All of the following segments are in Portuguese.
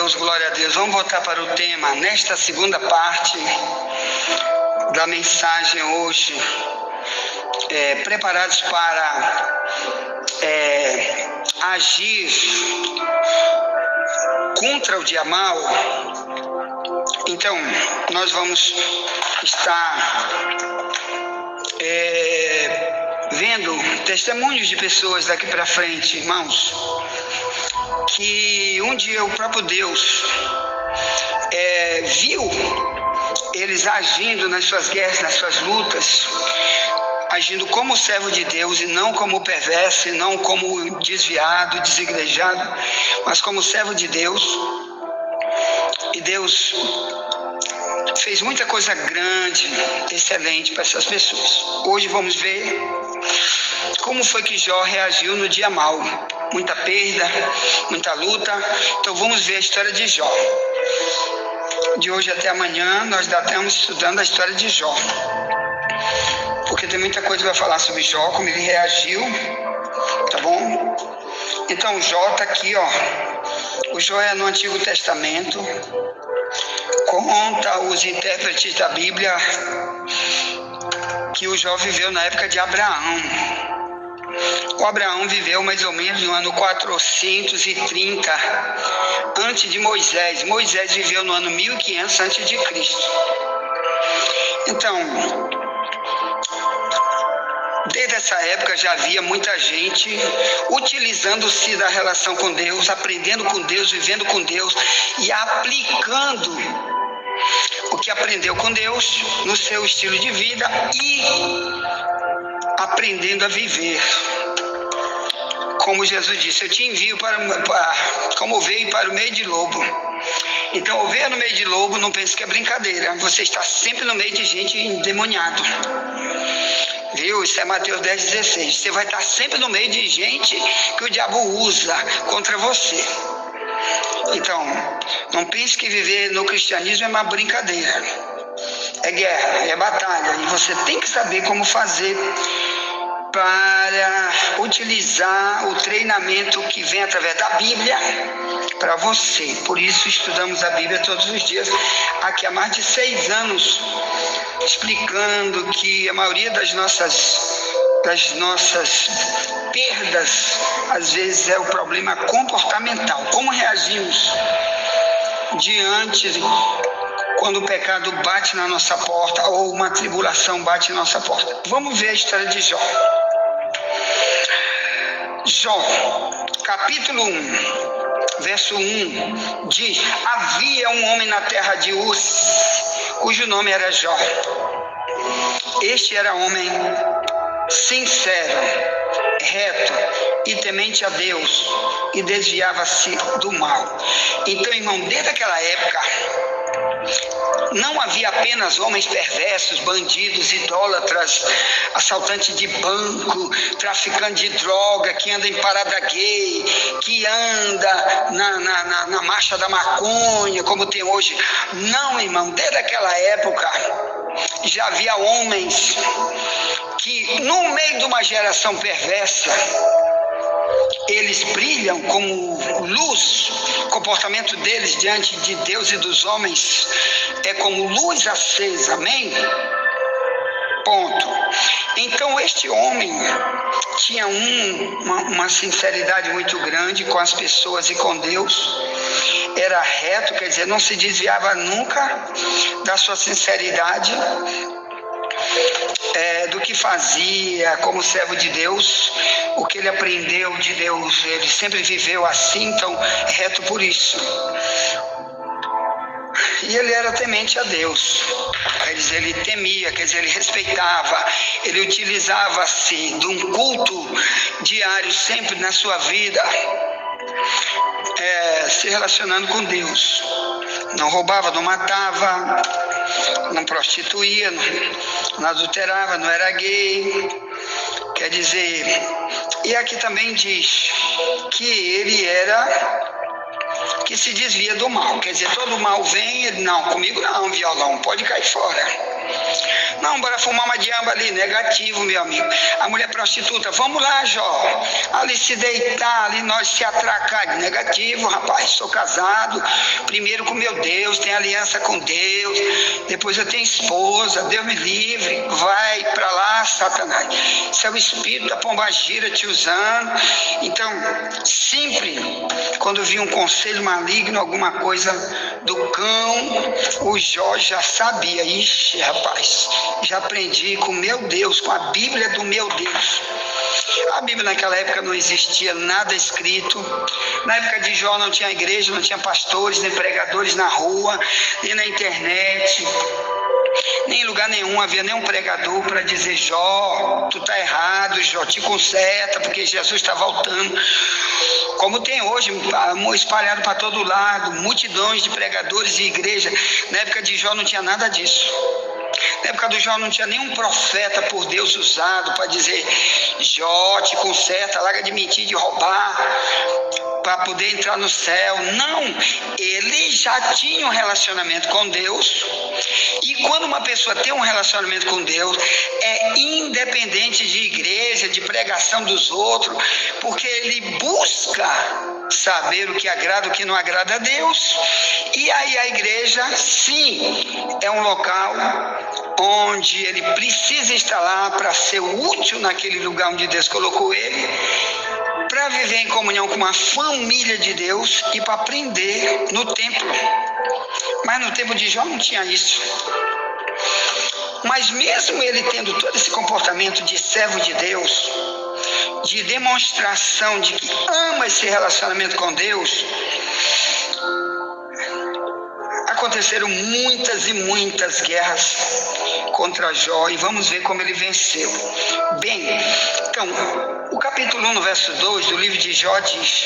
Deus, glória a Deus. Vamos voltar para o tema. Nesta segunda parte da mensagem hoje, preparados para agir contra o dia mau. Então, nós vamos estar vendo testemunhos de pessoas daqui para frente, irmãos, que um dia o próprio Deus viu eles agindo nas suas guerras, nas suas lutas, agindo como servo de Deus e não como perverso, e não como desviado, desigrejado, mas como servo de Deus. E Deus fez muita coisa grande, excelente para essas pessoas. Hoje vamos ver como foi que Jó reagiu no dia mau. Muita perda, muita luta. Então vamos ver a história de Jó. De hoje até amanhã nós estamos estudando a história de Jó, porque tem muita coisa para falar sobre Jó, como ele reagiu, tá bom? Então Jó está aqui, ó. O Jó é no Antigo Testamento. Conta os intérpretes da Bíblia que o Jó viveu na época de Abraão. O Abraão viveu mais ou menos no ano 430 antes de Moisés. Moisés viveu no ano 1500 antes de Cristo. Então, desde essa época já havia muita gente utilizando-se da relação com Deus, aprendendo com Deus, vivendo com Deus e aplicando o que aprendeu com Deus no seu estilo de vida e aprendendo a viver. Como Jesus disse, eu te envio como ovelha para o meio de lobo. Então, ovelha no meio de lobo, não pense que é brincadeira. Você está sempre no meio de gente endemoniado. Viu? Isso é Mateus 10,16. Você vai estar sempre no meio de gente que o diabo usa contra você. Então, não pense que viver no cristianismo é uma brincadeira. É guerra, é batalha. E você tem que saber como fazer para utilizar o treinamento que vem através da Bíblia para você. Por isso estudamos a Bíblia todos os dias, aqui há mais de 6 anos, explicando que a maioria das nossas perdas, às vezes, é o problema comportamental. Como reagimos diante quando o pecado bate na nossa porta ou uma tribulação bate na nossa porta. Vamos ver a história de Jó. Jó, capítulo 1, verso 1, diz: havia um homem na terra de Uz, cujo nome era Jó. Este era homem sincero, reto e temente a Deus, e desviava-se do mal. Então, irmão, desde aquela época, não havia apenas homens perversos, bandidos, idólatras, assaltantes de banco, traficantes de droga, que anda em parada gay, que anda na marcha da maconha, como tem hoje. Não, irmão, desde aquela época já havia homens que, no meio de uma geração perversa, eles brilham como luz. O comportamento deles diante de Deus e dos homens é como luz acesa, amém? Ponto. Então este homem tinha uma sinceridade muito grande com as pessoas e com Deus. Era reto, quer dizer, não se desviava nunca da sua sinceridade, do que fazia como servo de Deus, o que ele aprendeu de Deus, ele sempre viveu assim, então reto por isso. E ele era temente a Deus, quer dizer, ele temia, quer dizer, ele respeitava, ele utilizava-se de um culto diário sempre na sua vida, se relacionando com Deus. Não roubava, não matava, não prostituía, não adulterava, não era gay. Quer dizer, e aqui também diz que ele que se desvia do mal. Quer dizer, todo mal vem, ele, não, comigo não, violão, pode cair fora. Não, bora fumar uma diamba ali, negativo, meu amigo. A mulher prostituta, vamos lá, Jó, ali se deitar, ali nós se atracar, negativo, rapaz, sou casado, primeiro com meu Deus, tenho aliança com Deus, depois eu tenho esposa, Deus me livre, vai pra lá, Satanás. Isso é o espírito da pombagira te usando. Então, sempre, quando vi um conselho maligno, alguma coisa do cão, o Jó já sabia, ixi, rapaz, já aprendi com meu Deus, com a Bíblia do meu Deus. A Bíblia naquela época não existia nada escrito. Na época de Jó não tinha igreja, não tinha pastores, nem pregadores na rua, nem na internet. Nem em lugar nenhum havia nenhum pregador para dizer: Jó, tu tá errado, Jó, te conserta, porque Jesus está voltando. Como tem hoje, espalhado para todo lado, multidões de pregadores e igreja. Na época de Jó não tinha nada disso. Na época do Jó não tinha nenhum profeta por Deus usado para dizer: Jó, te conserta, larga de mentir, de roubar, para poder entrar no céu. Não, ele já tinha um relacionamento com Deus. E quando uma pessoa tem um relacionamento com Deus, é independente de igreja, de pregação dos outros, porque ele busca saber o que agrada, o que não agrada a Deus. E aí a igreja, sim, é um local onde ele precisa estar lá para ser útil naquele lugar onde Deus colocou ele, para viver em comunhão com uma família de Deus e para aprender no templo. Mas no tempo de Jó não tinha isso. Mas mesmo ele tendo todo esse comportamento de servo de Deus, de demonstração de que ama esse relacionamento com Deus, aconteceram muitas e muitas guerras contra Jó, e vamos ver como ele venceu. Bem, então, o capítulo 1, no verso 2 do livro de Jó diz: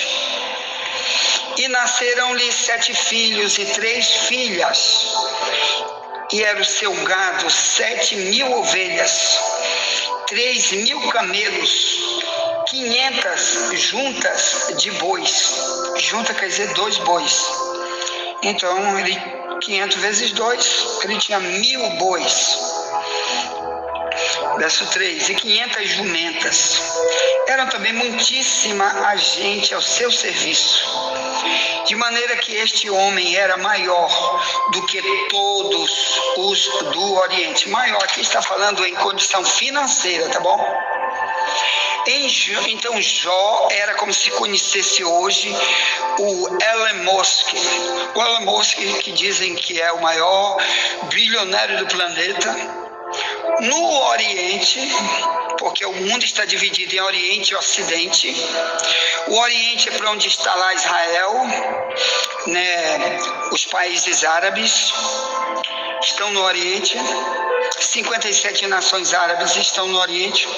E nasceram-lhe 7 filhos e 3 filhas, e era o seu gado 7.000 ovelhas, 3.000 camelos, 500 juntas de bois. Junta quer dizer 2 bois. Então, 500 vezes 2, ele tinha 1.000 bois. Verso 3, e 500 jumentas. Eram também muitíssima a gente ao seu serviço, de maneira que este homem era maior do que todos os do Oriente. Maior, aqui está falando em condição financeira, tá bom? Então Jó era como se conhecesse hoje o Elon Musk. O Elon Musk, que dizem que é o maior bilionário do planeta. No Oriente, porque o mundo está dividido em Oriente e Ocidente. O Oriente é para onde está lá Israel, né? Os países árabes estão no Oriente. 57 nações árabes estão no Oriente.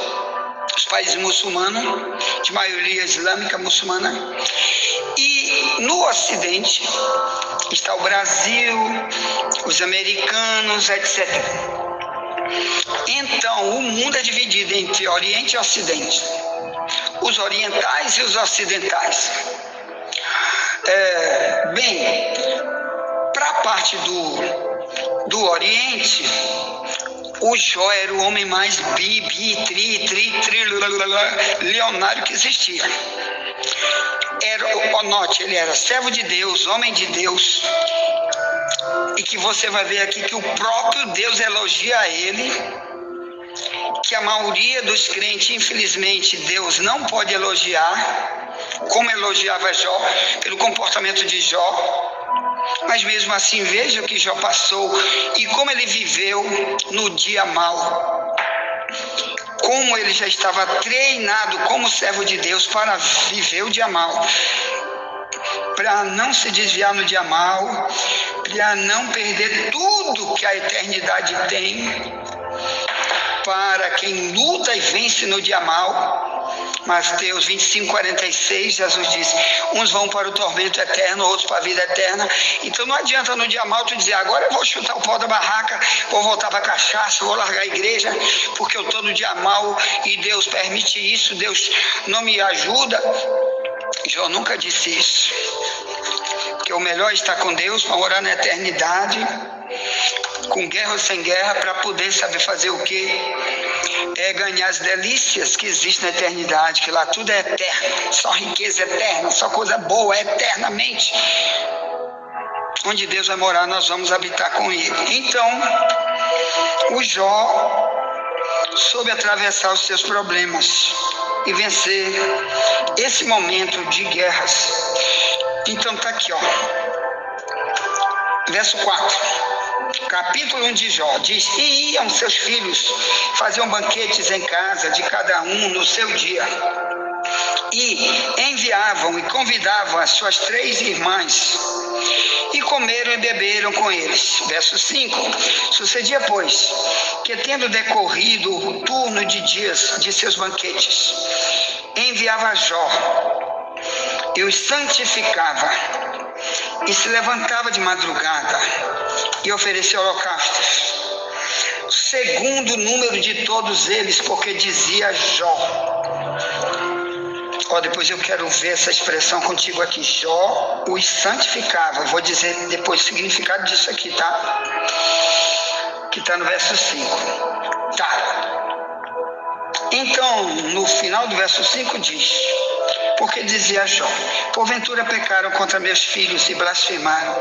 Os países muçulmanos, de maioria islâmica muçulmana. E no Ocidente está o Brasil, os americanos, etc. Então, o mundo é dividido entre Oriente e Ocidente. Os orientais e os ocidentais. Bem, para a parte do Oriente, o Jó era o homem mais trilionário que existia. Note, ele era servo de Deus, homem de Deus, e que você vai ver aqui que o próprio Deus elogia ele, que a maioria dos crentes, infelizmente, Deus não pode elogiar, como elogiava Jó, pelo comportamento de Jó. Mas mesmo assim, veja o que Jó passou e como ele viveu no dia mau. Como ele já estava treinado como servo de Deus para viver o dia mau, para não se desviar no dia mau, para não perder tudo que a eternidade tem, para quem luta e vence no dia mau. Mateus 25:46, Jesus disse: uns vão para o tormento eterno, outros para a vida eterna. Então não adianta no dia mau tu dizer: agora eu vou chutar o pau da barraca, vou voltar para a cachaça, vou largar a igreja, porque eu estou no dia mau e Deus permite isso, Deus não me ajuda. Jó nunca disse isso, porque o melhor é estar com Deus para morar na eternidade, com guerra ou sem guerra, para poder saber fazer o quê? É ganhar as delícias que existem na eternidade, que lá tudo é eterno, só riqueza eterna, só coisa boa eternamente. Onde Deus vai morar, nós vamos habitar com Ele. Então, o Jó soube atravessar os seus problemas e vencer esse momento de guerras. Então tá aqui, ó. Verso 4. Capítulo 1 de Jó diz: e iam seus filhos, faziam banquetes em casa de cada um no seu dia, e enviavam e convidavam as suas 3 irmãs, e comeram e beberam com eles. Verso 5. Sucedia, pois, que tendo decorrido o turno de dias de seus banquetes, enviava Jó e os santificava, e se levantava de madrugada e oferecia holocaustos, segundo o número de todos eles, porque dizia Jó. Depois eu quero ver essa expressão contigo aqui. Jó os santificava. Eu vou dizer depois o significado disso aqui, tá? Que está no verso 5. Tá. Então, no final do verso 5 diz: porque dizia Jó, porventura pecaram contra meus filhos e blasfemaram.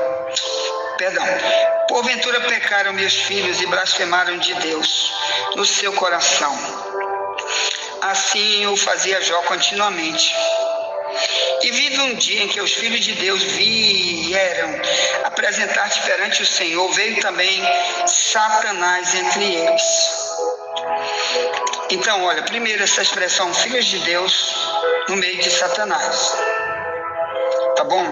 Porventura pecaram meus filhos e blasfemaram de Deus no seu coração. Assim o fazia Jó continuamente. E vive um dia em que os filhos de Deus vieram apresentar-se perante o Senhor, veio também Satanás entre eles. Então, olha, primeiro essa expressão, filhos de Deus no meio de Satanás. Tá bom?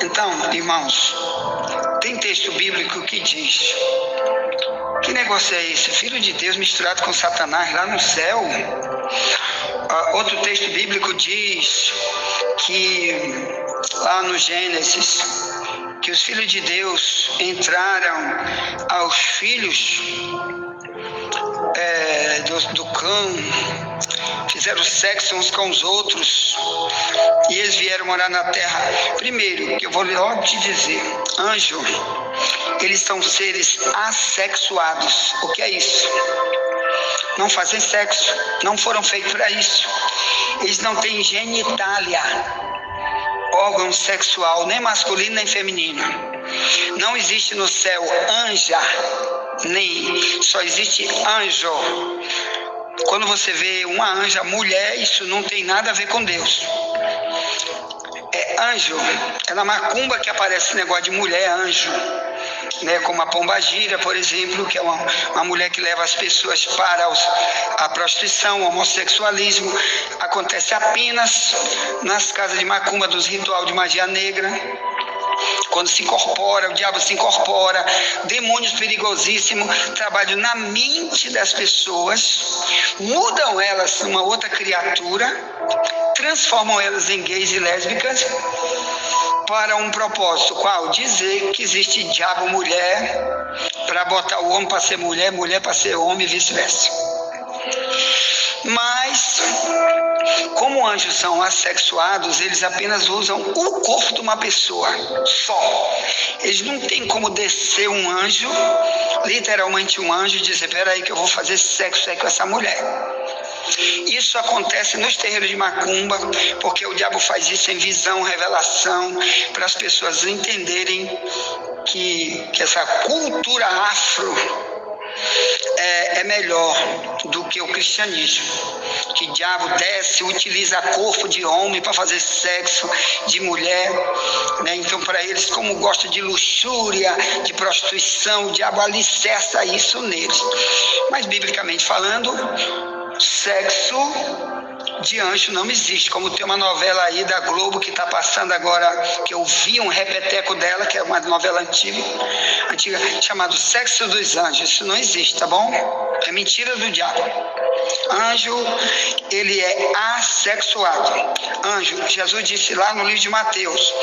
Então, irmãos, tem texto bíblico que diz: que negócio é esse? Filho de Deus misturado com Satanás lá no céu? Outro texto bíblico diz que lá no Gênesis, que os filhos de Deus entraram aos filhos do cão, fizeram sexo uns com os outros, e eles vieram morar na terra. Primeiro, que eu vou logo te dizer, anjo, eles são seres assexuados. O que é isso? Não fazem sexo, não foram feitos para isso. Eles não têm genitália, órgão sexual, nem masculino nem feminino. Não existe no céu anja, nem só existe anjo. Quando você vê uma anja mulher, isso não tem nada a ver com Deus. É anjo, é na macumba que aparece esse negócio de mulher anjo, né? Como a pombagira, por exemplo, que é uma mulher que leva as pessoas para a prostituição, o homossexualismo. Acontece apenas nas casas de macumba, dos rituais de magia negra. Quando se incorpora, o diabo se incorpora, demônios perigosíssimos trabalham na mente das pessoas, mudam elas numa outra criatura, transformam elas em gays e lésbicas, para um propósito, qual? Dizer que existe diabo mulher, para botar o homem para ser mulher, mulher para ser homem e vice-versa. Mas, como anjos são assexuados, eles apenas usam o corpo de uma pessoa só. Eles não têm como descer um anjo, literalmente um anjo, e dizer: peraí que eu vou fazer sexo aí com essa mulher. Isso acontece nos terreiros de macumba, porque o diabo faz isso em visão, revelação, para as pessoas entenderem que essa cultura afro é melhor do que o cristianismo, que o diabo desce, utiliza corpo de homem para fazer sexo de mulher, né? Então, para eles, como gosta de luxúria, de prostituição, o diabo alicerça isso neles. Mas, biblicamente falando, sexo de anjo não existe. Como tem uma novela aí da Globo que está passando agora, que eu vi um repeteco dela, que é uma novela antiga, chamada Sexo dos Anjos. Isso não existe, tá bom? É mentira do diabo. Anjo, ele é assexuado. Anjo, Jesus disse lá no livro de Mateus,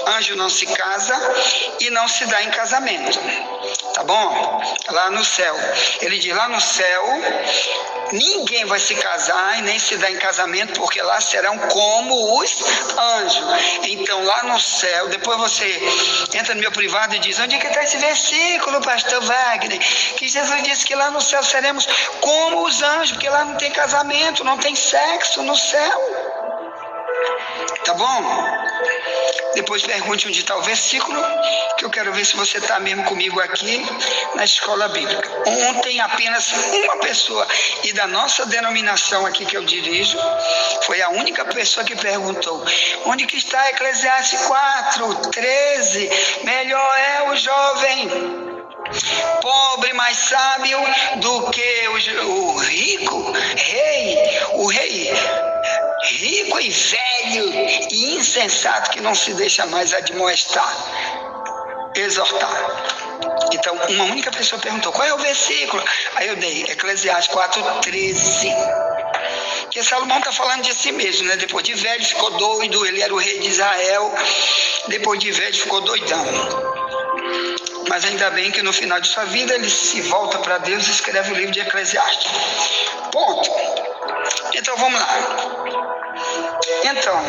anjo não se casa e não se dá em casamento. Tá bom? Lá no céu. Ele diz, lá no céu, ninguém vai se casar e nem se dar em casamento, porque lá serão como os anjos. Então, lá no céu, depois você entra no meu privado e diz, onde é que está esse versículo, pastor Wagner? Que Jesus disse que lá no céu seremos como os anjos, porque lá não tem casamento, não tem sexo no céu. Tá bom? Depois pergunte onde está o versículo, que eu quero ver se você está mesmo comigo aqui na escola bíblica. Ontem apenas uma pessoa, e da nossa denominação aqui que eu dirijo, foi a única pessoa que perguntou, onde que está Eclesiastes 4:13? Melhor é o jovem pobre, mais sábio do que o rico, o rei rico e velho e insensato que não se deixa mais admoestar, exortar. Então, uma única pessoa perguntou, qual é o versículo? Aí eu dei, Eclesiastes 4:13. Porque Salomão está falando de si mesmo, né? Depois de velho ficou doido, ele era o rei de Israel, depois de velho ficou doidão. Mas ainda bem que no final de sua vida ele se volta para Deus e escreve o livro de Eclesiastes. Ponto. Então vamos lá. Então,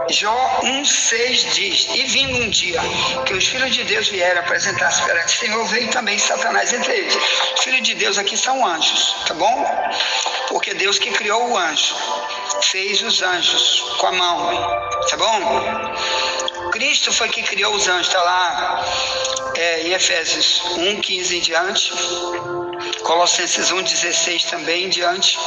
Jó 1:6 diz, e vindo um dia que os filhos de Deus vieram apresentar-se perante o Senhor, veio também Satanás entre eles. Os filhos de Deus aqui são anjos, tá bom? Porque Deus que criou o anjo, fez os anjos com a mão, tá bom? Cristo foi que criou os anjos, está lá em Efésios 1:15 em diante, Colossenses 1:16 também em diante,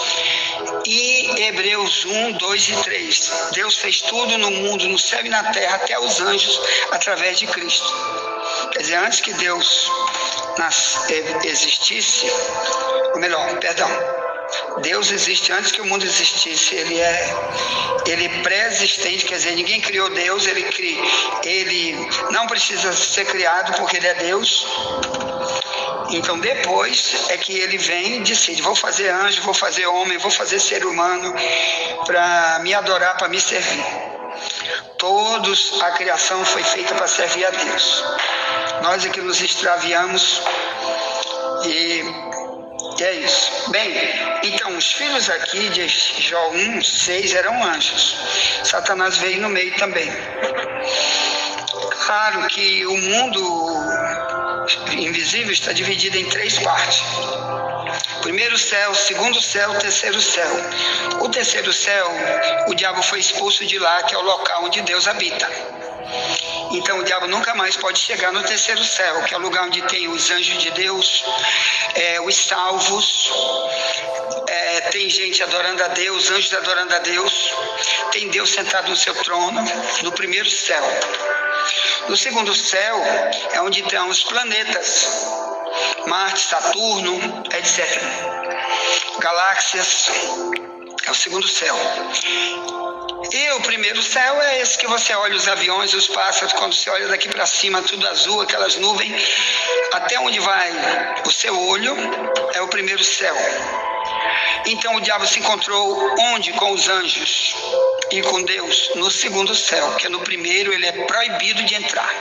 e Hebreus 1:2 e 3. Deus fez tudo no mundo, no céu e na terra, até os anjos, através de Cristo. Quer dizer, antes que Deus existisse, ou melhor, perdão, Deus existe antes que o mundo existisse, ele é pré-existente, quer dizer, ninguém criou Deus, ele não precisa ser criado porque ele é Deus. Então depois é que ele vem e decide, vou fazer anjo, vou fazer homem, vou fazer ser humano para me adorar, para me servir. Todos, a criação foi feita para servir a Deus. Nós é que nos extraviamos e é isso. Bem, então os filhos aqui de Jó 1:6 eram anjos. Satanás veio no meio também. Claro que o mundo invisível está dividido em 3 partes. Primeiro céu, segundo céu, terceiro céu. O terceiro céu, o diabo foi expulso de lá, que é o local onde Deus habita. Então o diabo nunca mais pode chegar no terceiro céu, que é o lugar onde tem os anjos de Deus, os salvos, tem gente adorando a Deus, anjos adorando a Deus, tem Deus sentado no seu trono, no primeiro céu. No segundo céu é onde estão os planetas, Marte, Saturno, etc. Galáxias, é o segundo céu. E o primeiro céu é esse que você olha os aviões, os pássaros, quando você olha daqui para cima, tudo azul, aquelas nuvens, até onde vai o seu olho, é o primeiro céu. Então o diabo se encontrou onde? Com os anjos e com Deus, no segundo céu, porque no primeiro ele é proibido de entrar,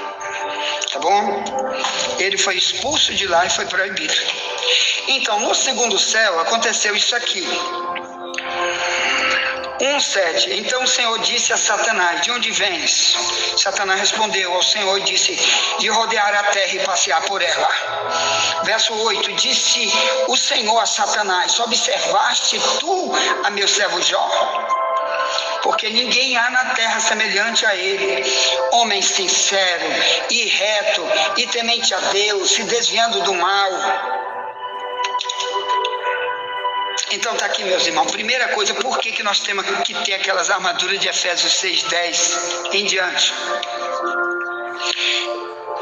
tá bom? Ele foi expulso de lá e foi proibido. Então no segundo céu aconteceu isso aqui. 1:7. Então o Senhor disse a Satanás, de onde vens? Satanás respondeu ao Senhor e disse, de rodear a terra e passear por ela. Verso 8, disse o Senhor a Satanás, observaste tu a meu servo Jó? Porque ninguém há na terra semelhante a ele, homem sincero e reto e temente a Deus, se desviando do mal. Então está aqui, meus irmãos, primeira coisa, por que nós temos que ter aquelas armaduras de Efésios 6:10 em diante?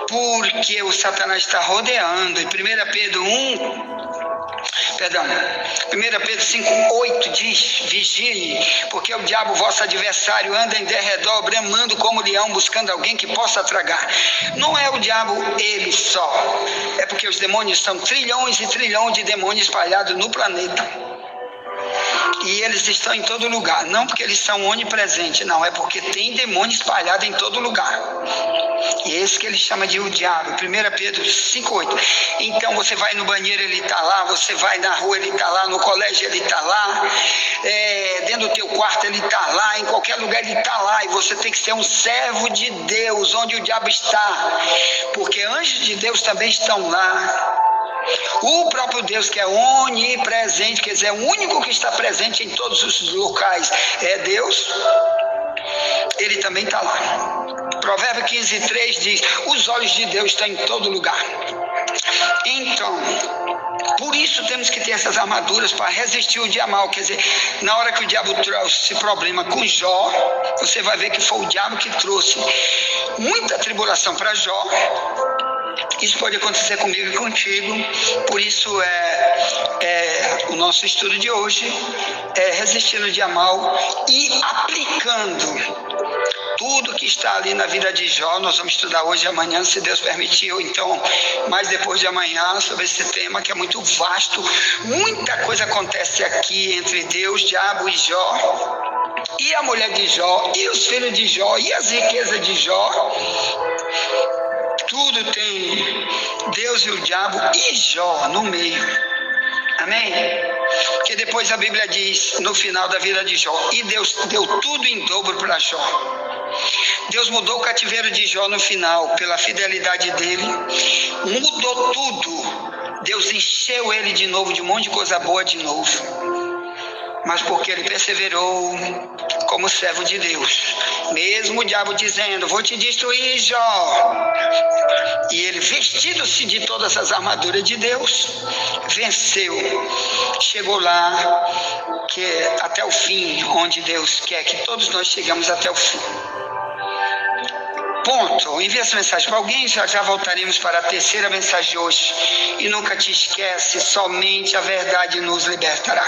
Porque o Satanás está rodeando, em 1 Pedro 5:8 diz, vigie, porque o diabo, vosso adversário, anda em derredor, bramando como leão, buscando alguém que possa tragar. Não é o diabo ele só? É porque os demônios são trilhões e trilhões de demônios espalhados no planeta. E eles estão em todo lugar, não porque eles são onipresentes, não, é porque tem demônio espalhado em todo lugar. E é esse que ele chama de o diabo. 1 Pedro 5,8. Então você vai no banheiro, ele está lá, você vai na rua, ele está lá, no colégio ele está lá, dentro do teu quarto ele está lá, em qualquer lugar ele está lá, e você tem que ser um servo de Deus, onde o diabo está, porque anjos de Deus também estão lá. O próprio Deus, que é onipresente, quer dizer, é o único que está presente em todos os locais, é Deus, ele também está lá. Provérbio 15:3 diz: os olhos de Deus estão em todo lugar. Então, por isso temos que ter essas armaduras para resistir o dia mal. Quer dizer, na hora que o diabo trouxe esse problema com Jó, você vai ver que foi o diabo que trouxe muita tribulação para Jó. Isso pode acontecer comigo e contigo. Por isso o nosso estudo de hoje é resistindo o dia mal e aplicando tudo que está ali na vida de Jó. Nós vamos estudar hoje e amanhã, se Deus permitir, ou então mais depois de amanhã, sobre esse tema que é muito vasto. Muita coisa acontece aqui entre Deus, diabo e Jó, e a mulher de Jó, e os filhos de Jó, e as riquezas de Jó. Tudo tem Deus e o diabo e Jó no meio. Amém? Porque depois a Bíblia diz, no final da vida de Jó, e Deus deu tudo em dobro para Jó. Deus mudou o cativeiro de Jó no final, pela fidelidade dele, mudou tudo. Deus encheu ele de novo, de um monte de coisa boa de novo. Mas porque ele perseverou como servo de Deus, mesmo o diabo dizendo: vou te destruir, Jó, e ele, vestido-se de todas as armaduras de Deus, venceu, chegou lá, que é até o fim, onde Deus quer que todos nós chegamos até o fim. Ponto. Envie essa mensagem para alguém, já voltaremos para a terceira mensagem de hoje. E nunca te esquece, somente a verdade nos libertará.